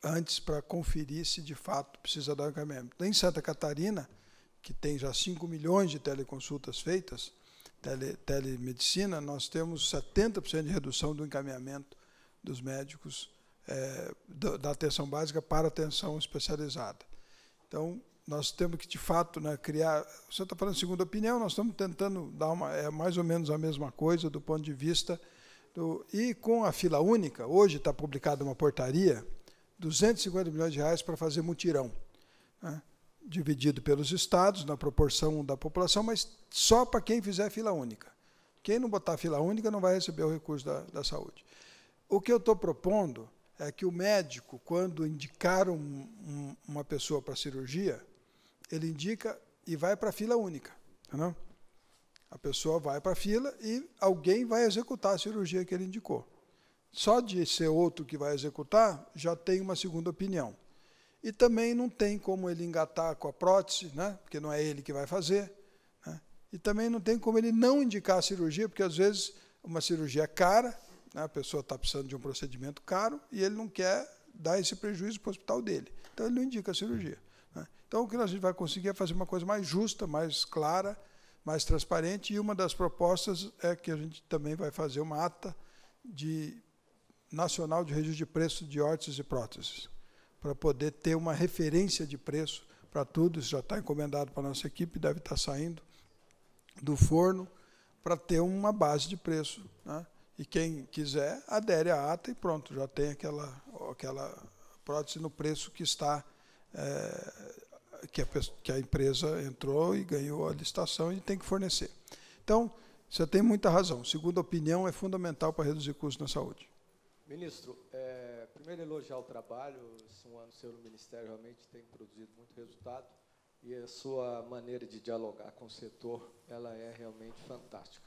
antes, para conferir se de fato precisa dar o encaminhamento. Em Santa Catarina, que tem já 5 milhões de teleconsultas feitas, telemedicina, nós temos 70% de redução do encaminhamento dos médicos da atenção básica para a atenção especializada. Então, nós temos que, de fato, né, criar... Você está falando de segunda opinião, nós estamos tentando dar mais ou menos a mesma coisa do ponto de vista... E com a fila única, hoje está publicada uma portaria, 250 milhões de reais para fazer mutirão, né, dividido pelos estados, na proporção da população, mas só para quem fizer fila única. Quem não botar fila única não vai receber o recurso da saúde. O que eu estou propondo é que o médico, quando indicar uma pessoa para cirurgia, ele indica e vai para a fila única. Entendeu? A pessoa vai para a fila e alguém vai executar a cirurgia que ele indicou. Só de ser outro que vai executar, já tem uma segunda opinião. E também não tem como ele engatar com a prótese, né? Porque não é ele que vai fazer. Né? E também não tem como ele não indicar a cirurgia, porque às vezes uma cirurgia é cara, a pessoa está precisando de um procedimento caro e ele não quer dar esse prejuízo para o hospital dele. Então, ele não indica a cirurgia. Né? Então, o que a gente vai conseguir é fazer uma coisa mais justa, mais clara, mais transparente, e uma das propostas é que a gente também vai fazer uma ata nacional de registro de preço de órteses e próteses, para poder ter uma referência de preço para tudo. Isso já está encomendado para a nossa equipe, deve estar saindo do forno, para ter uma base de preço, né? E quem quiser, adere à ata e pronto, já tem aquela prótese no preço que está que a empresa entrou e ganhou a licitação e tem que fornecer. Então, você tem muita razão. Segunda opinião, é fundamental para reduzir custos na saúde. Ministro, primeiro elogiar o trabalho. Esse um ano seu no Ministério realmente tem produzido muito resultado e a sua maneira de dialogar com o setor, ela é realmente fantástica.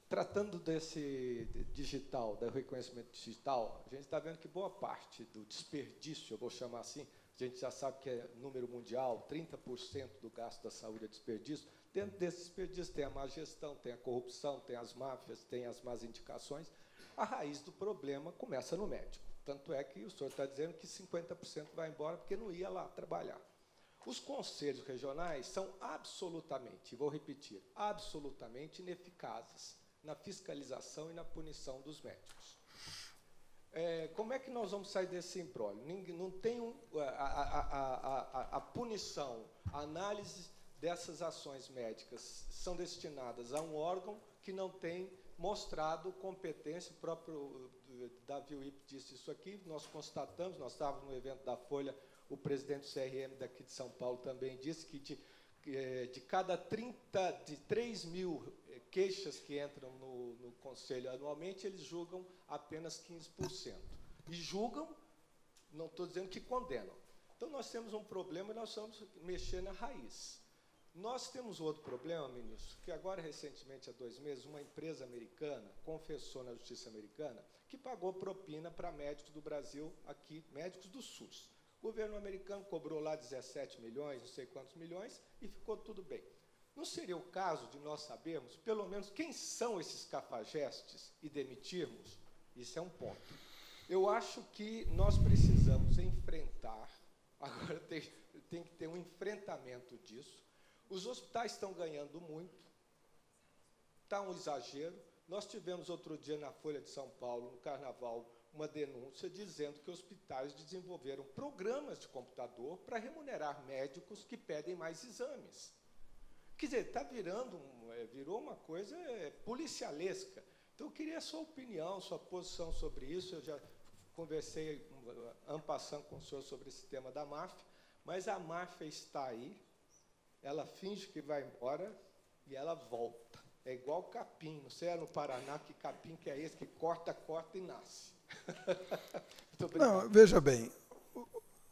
Tratando desse digital, do reconhecimento digital, a gente está vendo que boa parte do desperdício, eu vou chamar assim, a gente já sabe que é número mundial, 30% do gasto da saúde é desperdício. Dentro desse desperdício tem a má gestão, tem a corrupção, tem as máfias, tem as más indicações. A raiz do problema começa no médico. Tanto é que o senhor está dizendo que 50% vai embora porque não ia lá trabalhar. Os conselhos regionais são absolutamente, vou repetir, absolutamente ineficazes na fiscalização e na punição dos médicos. Como é que nós vamos sair desse imbróglio? Não tem a punição, a análise dessas ações médicas são destinadas a um órgão que não tem mostrado competência. O próprio Davi Wip disse isso aqui, nós constatamos, nós estávamos no evento da Folha, o presidente do CRM daqui de São Paulo também disse que de cada 3 mil queixas que entram no Conselho anualmente, eles julgam apenas 15%. E julgam, não estou dizendo que condenam. Então, nós temos um problema e nós vamos mexer na raiz. Nós temos outro problema, ministro, que agora, recentemente, há 2 meses, uma empresa americana confessou na justiça americana que pagou propina para médicos do Brasil, aqui, médicos do SUS. O governo americano cobrou lá 17 milhões, não sei quantos milhões, e ficou tudo bem. Não seria o caso de nós sabermos, pelo menos, quem são esses cafajestes e demitirmos? Isso é um ponto. Eu acho que nós precisamos enfrentar, agora tem que ter um enfrentamento disso. Os hospitais estão ganhando muito, está um exagero. Nós tivemos outro dia na Folha de São Paulo, no Carnaval, uma denúncia dizendo que hospitais desenvolveram programas de computador para remunerar médicos que pedem mais exames. Quer dizer, virou uma coisa policialesca. Então, eu queria a sua opinião, sua posição sobre isso. Eu já conversei en passant com o senhor sobre esse tema da máfia, mas a máfia está aí, ela finge que vai embora e ela volta. É igual capim, não sei, no Paraná, que capim que é esse, que corta e nasce. Não, veja bem,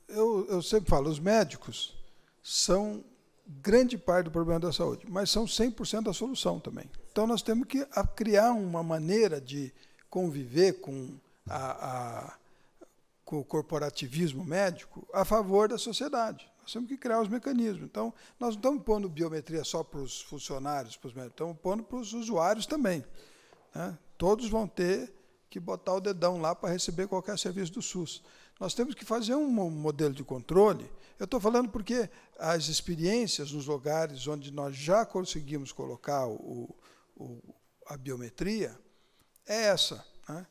eu sempre falo, os médicos são grande parte do problema da saúde, mas são 100% da solução também. Então, nós temos que criar uma maneira de conviver com o corporativismo médico a favor da sociedade. Nós temos que criar os mecanismos. Então, nós não estamos pondo biometria só para os funcionários, para os médicos, estamos pondo para os usuários também, né? Todos vão ter que botar o dedão lá para receber qualquer serviço do SUS. Nós temos que fazer um modelo de controle. Eu estou falando porque as experiências nos lugares onde nós já conseguimos colocar a biometria é essa, né?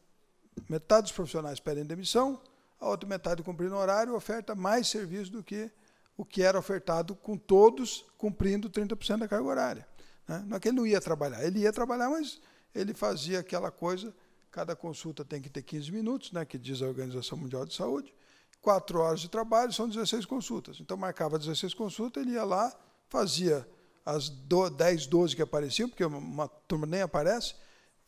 Metade dos profissionais pedem demissão, a outra metade cumprindo horário oferta mais serviço do que o que era ofertado com todos cumprindo 30% da carga horária, né? Não é que ele não ia trabalhar, ele ia trabalhar, mas ele fazia aquela coisa. Cada consulta tem que ter 15 minutos, né, que diz a Organização Mundial de Saúde. 4 horas de trabalho são 16 consultas. Então, marcava 16 consultas, ele ia lá, fazia as 10, 12 que apareciam, porque uma turma nem aparece,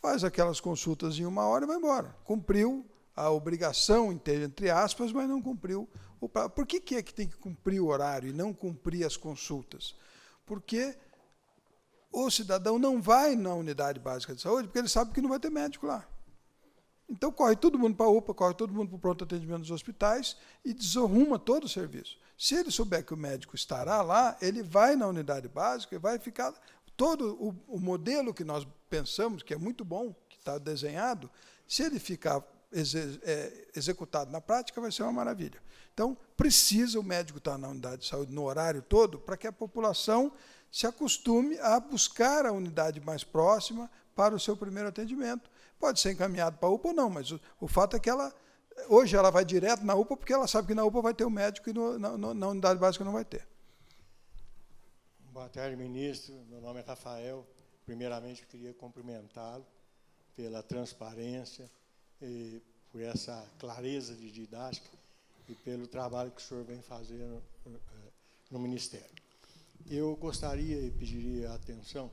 faz aquelas consultas em 1 hora e vai embora. Cumpriu a obrigação, entre aspas, mas não cumpriu o prazo. Por que é que tem que cumprir o horário e não cumprir as consultas? Porque o cidadão não vai na unidade básica de saúde porque ele sabe que não vai ter médico lá. Então, corre todo mundo para a UPA, corre todo mundo para o pronto atendimento dos hospitais e desarruma todo o serviço. Se ele souber que o médico estará lá, ele vai na unidade básica e vai ficar... Todo o modelo que nós pensamos, que é muito bom, que está desenhado, se ele ficar executado na prática, vai ser uma maravilha. Então, precisa o médico estar na unidade de saúde no horário todo para que a população se acostume a buscar a unidade mais próxima para o seu primeiro atendimento. Pode ser encaminhado para a UPA ou não, mas o fato é que hoje ela vai direto na UPA porque ela sabe que na UPA vai ter o médico e na unidade básica não vai ter. Boa tarde, ministro. Meu nome é Rafael. Primeiramente, eu queria cumprimentá-lo pela transparência, e por essa clareza de didática e pelo trabalho que o senhor vem fazendo no Ministério. Eu gostaria e pediria a atenção.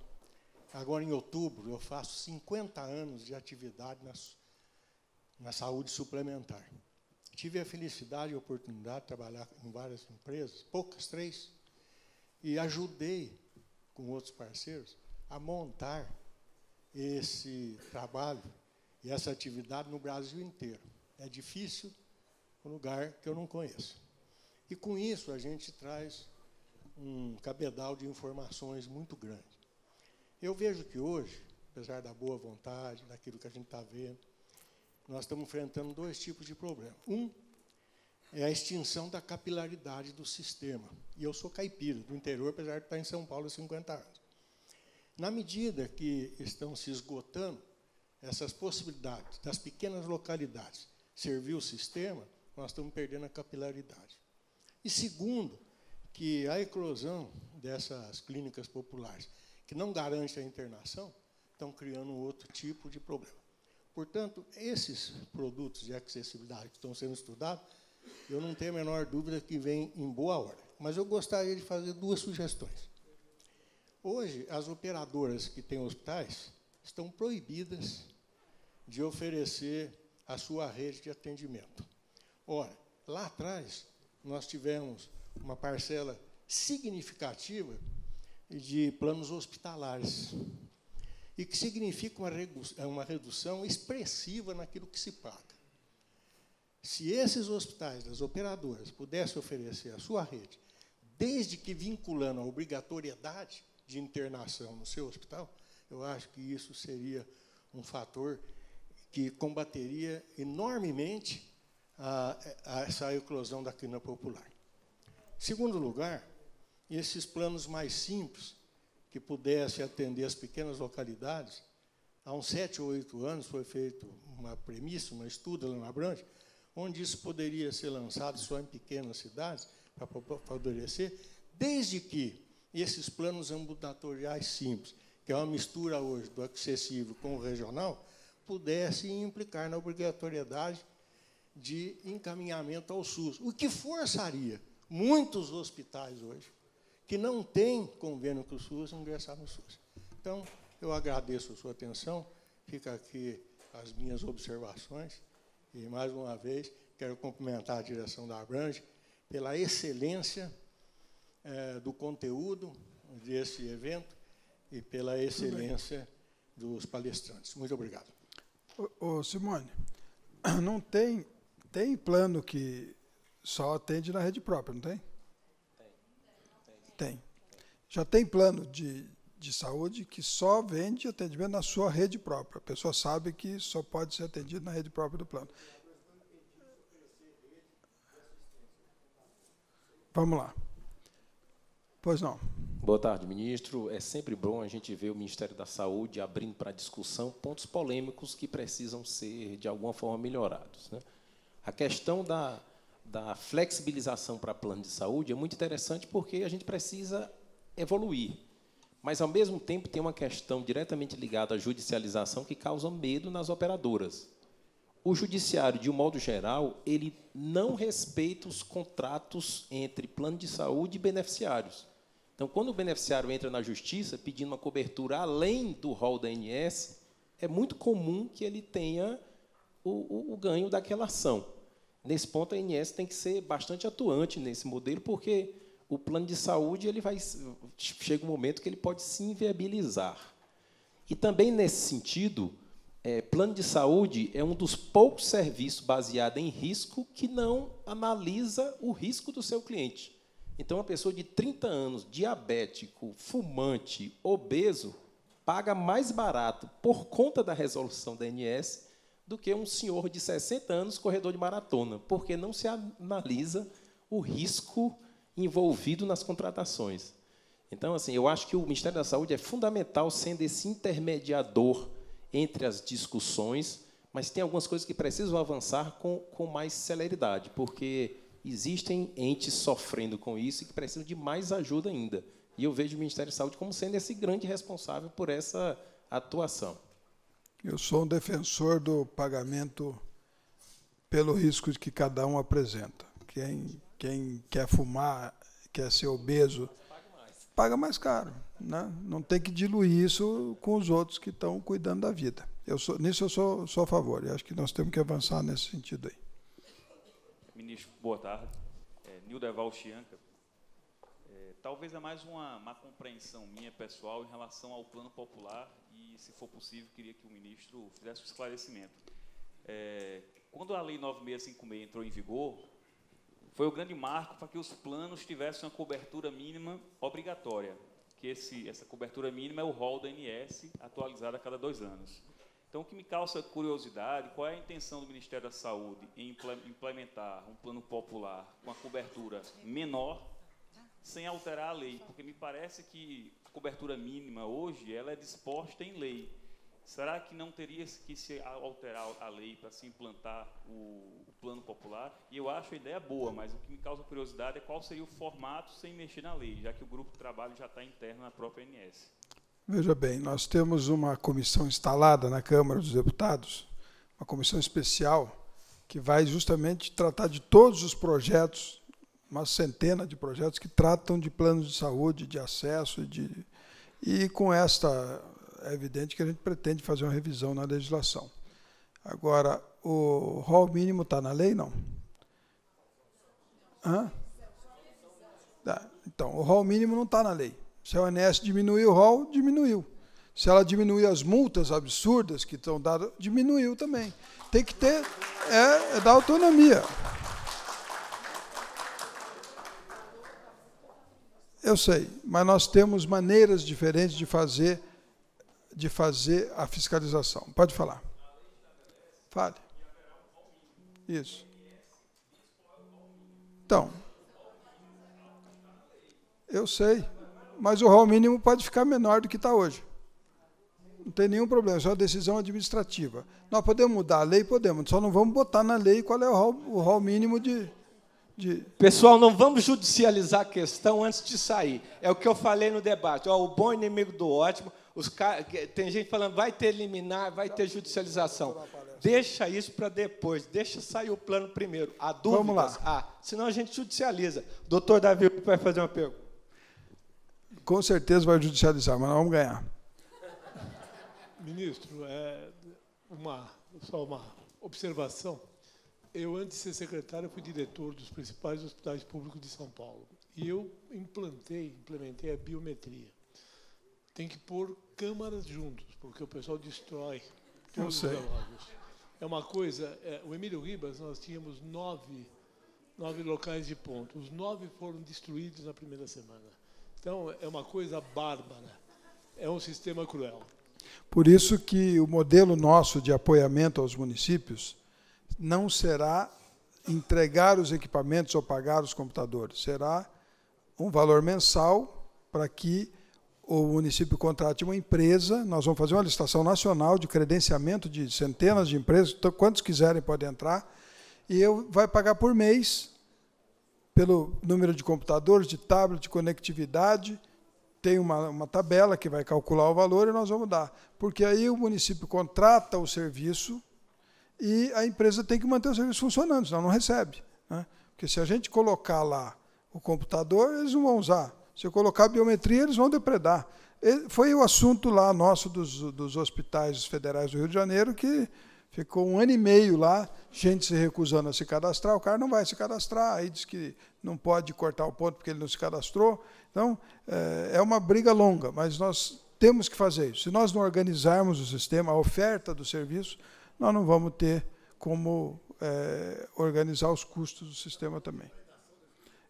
Agora, em outubro, eu faço 50 anos de atividade na saúde suplementar. Tive a felicidade e a oportunidade de trabalhar em várias empresas, poucas, 3, e ajudei, com outros parceiros, a montar esse trabalho e essa atividade no Brasil inteiro. É difícil, um lugar que eu não conheço. E, com isso, a gente traz um cabedal de informações muito grande. Eu vejo que hoje, apesar da boa vontade, daquilo que a gente está vendo, nós estamos enfrentando 2 tipos de problema. Um é a extinção da capilaridade do sistema. E eu sou caipira, do interior, apesar de estar em São Paulo há 50 anos. Na medida que estão se esgotando essas possibilidades das pequenas localidades servir o sistema, nós estamos perdendo a capilaridade. E segundo, que a eclosão dessas clínicas populares, que não garante a internação, estão criando outro tipo de problema. Portanto, esses produtos de acessibilidade que estão sendo estudados, eu não tenho a menor dúvida que vêm em boa hora. Mas eu gostaria de fazer 2 sugestões. Hoje, as operadoras que têm hospitais estão proibidas de oferecer a sua rede de atendimento. Ora, lá atrás, nós tivemos uma parcela significativa de planos hospitalares, e que significa uma redução expressiva naquilo que se paga. Se esses hospitais das operadoras pudessem oferecer a sua rede, desde que vinculando a obrigatoriedade de internação no seu hospital, eu acho que isso seria um fator que combateria enormemente essa eclosão da clínica popular. Segundo lugar, esses planos mais simples, que pudessem atender as pequenas localidades, há uns 7 ou 8 anos foi feita uma premissa, um estudo lá na Abrange, onde isso poderia ser lançado só em pequenas cidades, para favorecer, desde que esses planos ambulatoriais simples, que é uma mistura hoje do acessível com o regional, pudessem implicar na obrigatoriedade de encaminhamento ao SUS, o que forçaria muitos hospitais hoje, que não têm convênio com o SUS, a ingressar no SUS. Então, eu agradeço a sua atenção, fica aqui as minhas observações, e, mais uma vez, quero cumprimentar a direção da Abrange pela excelência do conteúdo desse evento e pela excelência dos palestrantes. Muito obrigado. Ô, Simone, não tem plano que só atende na rede própria, não tem? Tem. Já tem plano de saúde que só vende atendimento na sua rede própria. A pessoa sabe que só pode ser atendido na rede própria do plano. Vamos lá. Pois não. Boa tarde, ministro. É sempre bom a gente ver o Ministério da Saúde abrindo para discussão pontos polêmicos que precisam ser, de alguma forma, melhorados, né? A questão da flexibilização para plano de saúde é muito interessante porque a gente precisa evoluir. Mas, ao mesmo tempo, tem uma questão diretamente ligada à judicialização que causa medo nas operadoras. O judiciário, de um modo geral, ele não respeita os contratos entre plano de saúde e beneficiários. Então, quando o beneficiário entra na justiça pedindo uma cobertura além do rol da ANS, é muito comum que ele tenha o ganho daquela ação. Nesse ponto, a ANS tem que ser bastante atuante nesse modelo, porque o plano de saúde chega um momento que ele pode se inviabilizar. E também, nesse sentido, plano de saúde é um dos poucos serviços baseado em risco que não analisa o risco do seu cliente. Então, uma pessoa de 30 anos, diabético, fumante, obeso, paga mais barato por conta da resolução da ANS do que um senhor de 60 anos, corredor de maratona, porque não se analisa o risco envolvido nas contratações. Então, assim, eu acho que o Ministério da Saúde é fundamental sendo esse intermediador entre as discussões, mas tem algumas coisas que precisam avançar com mais celeridade, porque existem entes sofrendo com isso e que precisam de mais ajuda ainda. E eu vejo o Ministério da Saúde como sendo esse grande responsável por essa atuação. Eu sou um defensor do pagamento pelo risco que cada um apresenta. Quem quer fumar quer ser obeso, paga mais caro, né? Não tem que diluir isso com os outros que estão cuidando da vida. Nisso eu sou a favor, e acho que nós temos que avançar nesse sentido aí. Ministro, boa tarde. Nildeval Chianca. Talvez é mais uma compreensão minha, pessoal, em relação ao plano popular, e, se for possível, queria que o ministro fizesse um esclarecimento. Quando a Lei 9656 entrou em vigor, foi o grande marco para que os planos tivessem uma cobertura mínima obrigatória, que essa cobertura mínima é o rol da ANS, atualizado a cada 2 anos. Então, o que me causa curiosidade, qual é a intenção do Ministério da Saúde em implementar um plano popular com a cobertura menor, sem alterar a lei? Porque me parece que a cobertura mínima hoje ela é disposta em lei. Será que não teria que se alterar a lei para se implantar o plano popular? E eu acho a ideia boa, mas o que me causa curiosidade é qual seria o formato sem mexer na lei, já que o grupo de trabalho já está interno na própria ANS. Veja bem, nós temos uma comissão instalada na Câmara dos Deputados, uma comissão especial, que vai justamente tratar de todos os projetos, uma centena de projetos que tratam de planos de saúde, de acesso, e com esta, é evidente que a gente pretende fazer uma revisão na legislação. Agora, o rol mínimo está na lei, não? Hã? Então, o rol mínimo não está na lei. Se a ONS diminuiu o rol, diminuiu. Se ela diminuir as multas absurdas que estão dadas, diminuiu também. Tem que ter, é da autonomia. Eu sei, mas nós temos maneiras diferentes de fazer a fiscalização. Pode falar. Fale. Isso. Então, eu sei, mas o rol mínimo pode ficar menor do que está hoje. Não tem nenhum problema, isso é uma decisão administrativa. Nós podemos mudar a lei? Podemos, só não vamos botar na lei qual é o rol mínimo de... Pessoal, não vamos judicializar a questão antes de sair. É o que eu falei no debate. O bom inimigo do ótimo. Tem gente falando, vai ter liminar, vai ter judicialização. Deixa isso para depois. Deixa sair o plano primeiro. Há dúvidas? Vamos lá. Senão a gente judicializa. Doutor Davi vai fazer uma pergunta. Com certeza vai judicializar, mas nós vamos ganhar. Ministro, só uma observação. Eu, antes de ser secretário, fui diretor dos principais hospitais públicos de São Paulo. E eu implementei a biometria. Tem que pôr câmaras juntos, porque o pessoal destrói todos os relógios. É uma coisa... o Emílio Ribas, nós tínhamos 9 locais de ponto. Os 9 foram destruídos na primeira semana. Então, é uma coisa bárbara. É um sistema cruel. Por isso que o modelo nosso de apoiamento aos municípios não será entregar os equipamentos ou pagar os computadores. Será um valor mensal para que o município contrate uma empresa. Nós vamos fazer uma licitação nacional de credenciamento de centenas de empresas, então, quantos quiserem podem entrar, e vai pagar por mês pelo número de computadores, de tablet, de conectividade. Tem uma tabela que vai calcular o valor e nós vamos dar. Porque aí o município contrata o serviço e a empresa tem que manter o serviço funcionando, senão não recebe, né? Porque se a gente colocar lá o computador, eles não vão usar. Se eu colocar a biometria, eles vão depredar. Foi o assunto lá nosso dos hospitais federais do Rio de Janeiro, que ficou 1 ano e meio lá, gente se recusando a se cadastrar, o cara não vai se cadastrar, aí diz que não pode cortar o ponto porque ele não se cadastrou. Então, é uma briga longa, mas nós temos que fazer isso. Se nós não organizarmos o sistema, a oferta do serviço, nós não vamos ter como organizar os custos do sistema também.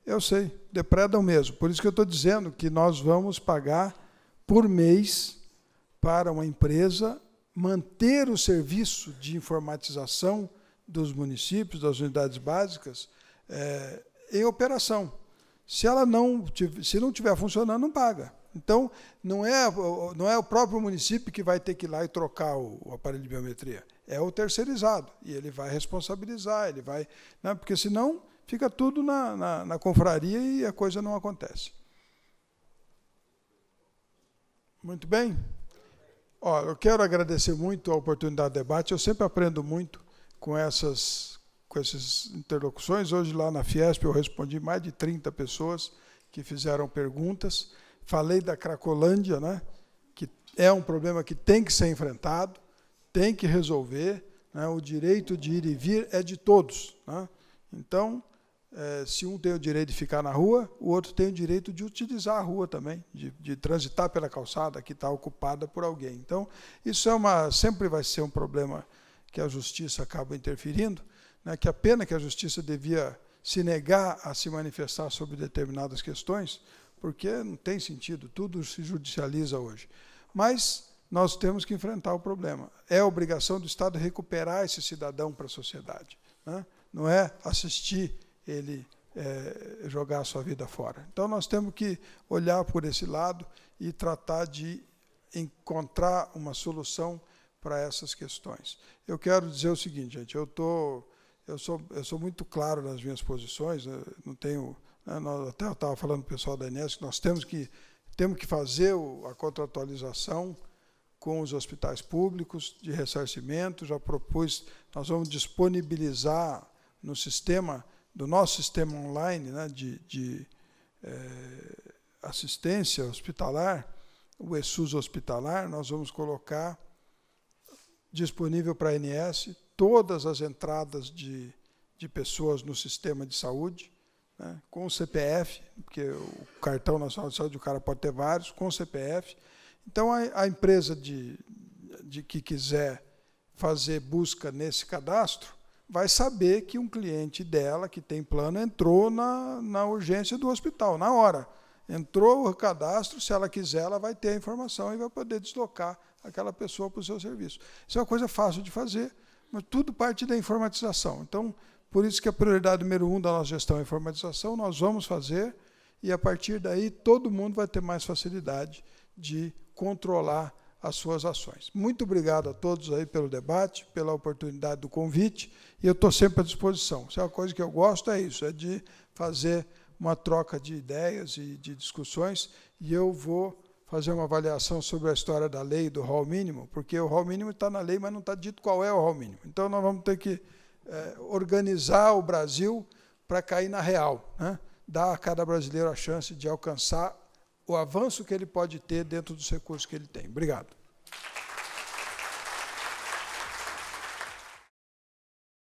Eu sei, depredam mesmo. Por isso que eu estou dizendo que nós vamos pagar por mês para uma empresa manter o serviço de informatização dos municípios, das unidades básicas, em operação. Se não estiver funcionando, não paga. Então, não é o próprio município que vai ter que ir lá e trocar o aparelho de biometria. É o terceirizado. E ele vai responsabilizar, ele vai... Né, porque senão fica tudo na confraria e a coisa não acontece. Muito bem. Eu quero agradecer muito a oportunidade de debate. Eu sempre aprendo muito com essas interlocuções. Hoje, lá na Fiesp, eu respondi mais de 30 pessoas que fizeram perguntas. Falei da Cracolândia, né, que é um problema que tem que ser enfrentado, tem que resolver, né, o direito de ir e vir é de todos, né. Então, se um tem o direito de ficar na rua, o outro tem o direito de utilizar a rua também, de transitar pela calçada que está ocupada por alguém. Então, isso sempre vai ser um problema que a justiça acaba interferindo, né, que a pena que a justiça devia se negar a se manifestar sobre determinadas questões, porque não tem sentido, tudo se judicializa hoje. Mas nós temos que enfrentar o problema. É a obrigação do Estado recuperar esse cidadão para a sociedade, né? Não é assistir ele jogar a sua vida fora. Então, nós temos que olhar por esse lado e tratar de encontrar uma solução para essas questões. Eu quero dizer o seguinte, gente, eu sou muito claro nas minhas posições, não tenho... Até eu estava falando para o pessoal da Enes que nós temos que fazer a contratualização com os hospitais públicos de ressarcimento, já propus, nós vamos disponibilizar no sistema, do nosso sistema online, né, de assistência hospitalar, o ESUS hospitalar, nós vamos colocar disponível para a ANS todas as entradas de pessoas no sistema de saúde, né, com o CPF, porque o cartão nacional de saúde o cara pode ter vários, com o CPF. Então, a empresa que quiser fazer busca nesse cadastro vai saber que um cliente dela, que tem plano, entrou na urgência do hospital, na hora. Entrou o cadastro, se ela quiser, ela vai ter a informação e vai poder deslocar aquela pessoa para o seu serviço. Isso é uma coisa fácil de fazer, mas tudo parte da informatização. Então, por isso que a prioridade número 1 da nossa gestão é a informatização, nós vamos fazer, e a partir daí todo mundo vai ter mais facilidade de controlar as suas ações. Muito obrigado a todos aí pelo debate, pela oportunidade do convite, e eu estou sempre à disposição. Se é uma coisa que eu gosto, é isso, é de fazer uma troca de ideias e de discussões, e eu vou fazer uma avaliação sobre a história da lei do rol mínimo, porque o rol mínimo está na lei, mas não está dito qual é o rol mínimo. Então, nós vamos ter que organizar o Brasil para cair na real, né? Dar a cada brasileiro a chance de alcançar o avanço que ele pode ter dentro dos recursos que ele tem. Obrigado.